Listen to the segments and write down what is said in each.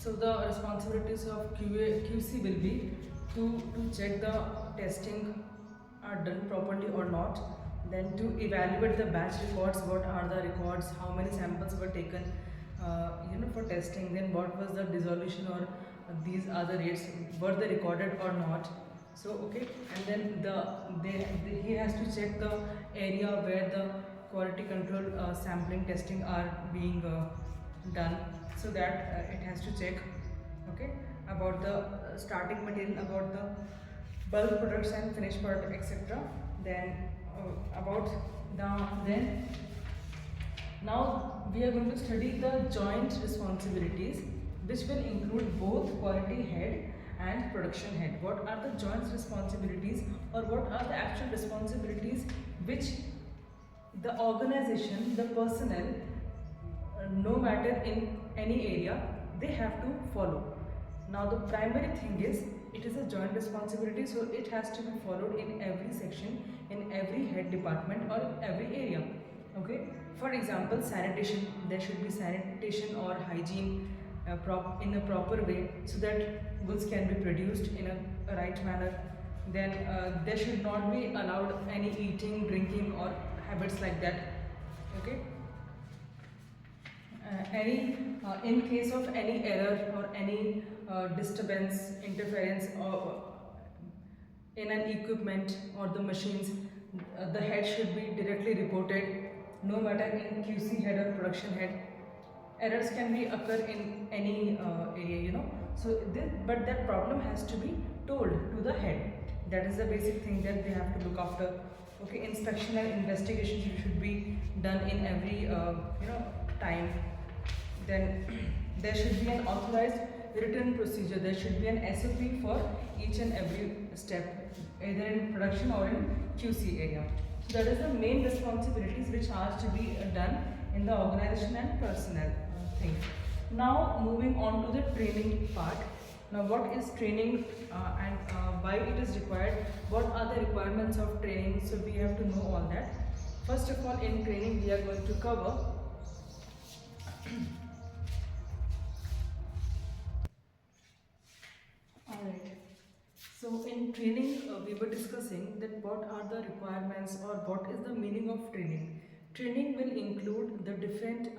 So the responsibilities of QC will be to check the testing are done properly or not, then to evaluate the batch records, what are the records, how many samples were taken for testing, then what was the dissolution, or these other rates, were they recorded or not. So okay, and then he has to check the area where the quality control sampling testing are being done, so that it has to check, okay, about the starting material, about the bulk products and finished product, etc. Then about then now we are going to study the joint responsibilities, which will include both quality head and production head. What are the joint responsibilities, or what are the actual responsibilities which the organization, the personnel, no matter in any area, they have to follow. Now the primary thing is, it is a joint responsibility, so it has to be followed in every section, in every head department, or every area. Okay, for example, sanitation, there should be sanitation or hygiene in a proper way, so that goods can be produced in a right manner. Then there should not be allowed any eating, drinking, or habits like that. Okay, in case of any error or any disturbance, interference, or in an equipment or the machines, the head should be directly reported, no matter in QC head or production head. Errors can be occur in any area, so but that problem has to be told to the head. That is the basic thing that they have to look after. Okay, inspection and investigation should be done in every time. Then there should be an authorized written procedure, there should be an SOP for each and every step, either in production or in QC area. So that is the main responsibilities which are to be done in the organization and personnel thing. Now moving on to the training part. Now what is training and why it is required, what are the requirements of training, so we have to know all that. First of all, in training we are going to cover Alright. So in training, we were discussing that what are the requirements, or what is the meaning of training. Training will include the different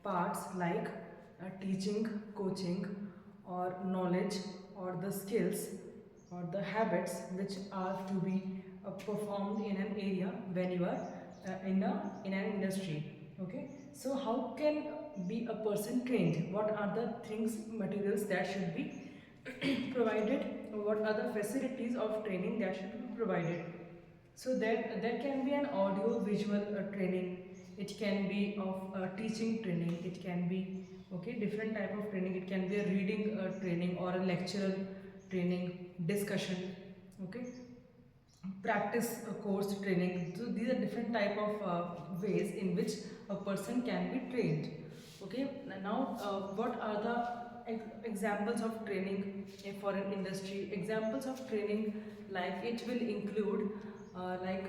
parts like teaching, coaching, or knowledge, or the skills, or the habits which are to be performed in an area when you are in an industry. Okay. So how can be a person trained? What are the things, materials that should be provided, what are the facilities of training that should be provided. So there can be an audio visual training, it can be of teaching training, it can be okay different type of training, it can be a reading training, or a lectural training, discussion, okay, practice course training. So these are different type of ways in which a person can be trained. Okay, now what are the examples of training for an industry? Examples of training, like it will include like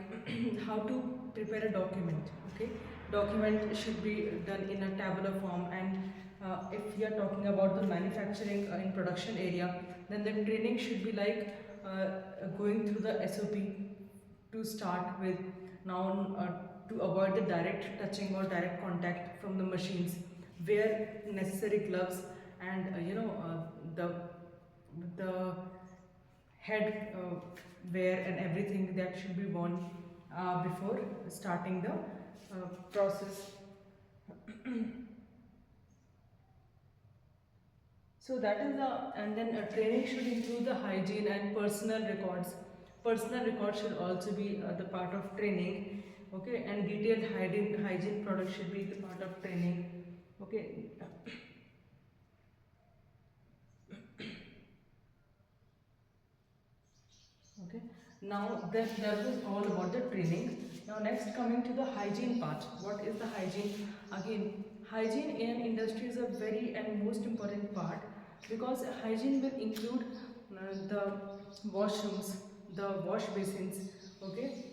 how to prepare a document. Okay, document should be done in a tabular form, and if we are talking about the manufacturing in production area, then the training should be like going through the SOP to start with. Now to avoid the direct touching or direct contact from the machines, wear necessary gloves, and the head wear and everything that should be worn before starting the process. So that is the, and then training should include the hygiene and personal records. Personal records should also be the part of training. Okay, and detailed hygiene products should be the part of training. Okay. Okay. Now that was all about the training. Now next, coming to the hygiene part. What is the hygiene? Again, hygiene in an industry is a very and most important part, because hygiene will include the washrooms, the wash basins. Okay,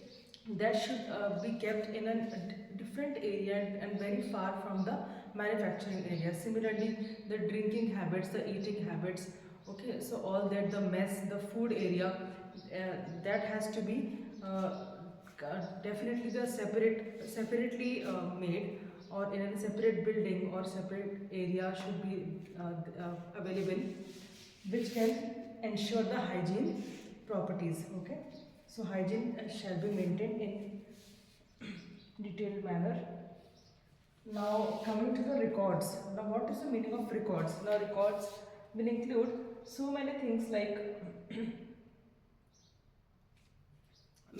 that should be kept in a different area and very far from the manufacturing area. Similarly, the drinking habits, the eating habits, okay, so all that, the mess, the food area, that has to be definitely the separately made, or in a separate building or separate area should be available, which can ensure the hygiene properties. Okay, so hygiene shall be maintained in detailed manner. Now coming to the records. Now what is the meaning of records? Now records will include so many things, like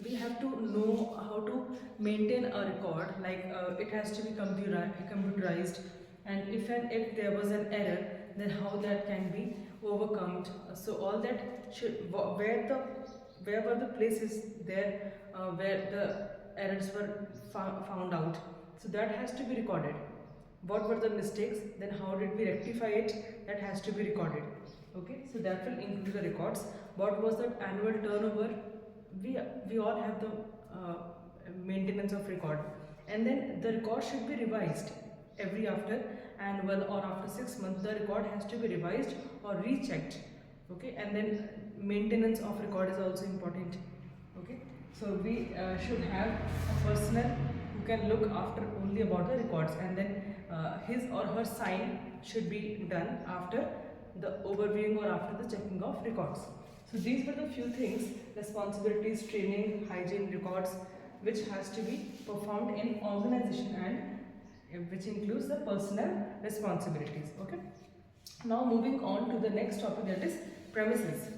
we have to know how to maintain a record, like it has to be computerized, and if there was an error, then how that can be overcome. So all that should, where were the places there where the errors were found out, so that has to be recorded. What were the mistakes, then how did we rectify it, that has to be recorded. Okay, so that will include the records. What was the annual turnover, we all have the maintenance of record, and then the record should be revised every after annual or after 6 months. The record has to be revised or rechecked. Okay, and then maintenance of record is also important. Okay, so we should have a personnel who can look after only about the records, and then his or her sign should be done after the overviewing or after the checking of records. So these were the few things: responsibilities, training, hygiene, records, which has to be performed in organization, and which includes the personnel responsibilities. Okay. Now moving on to the next topic, that is premises.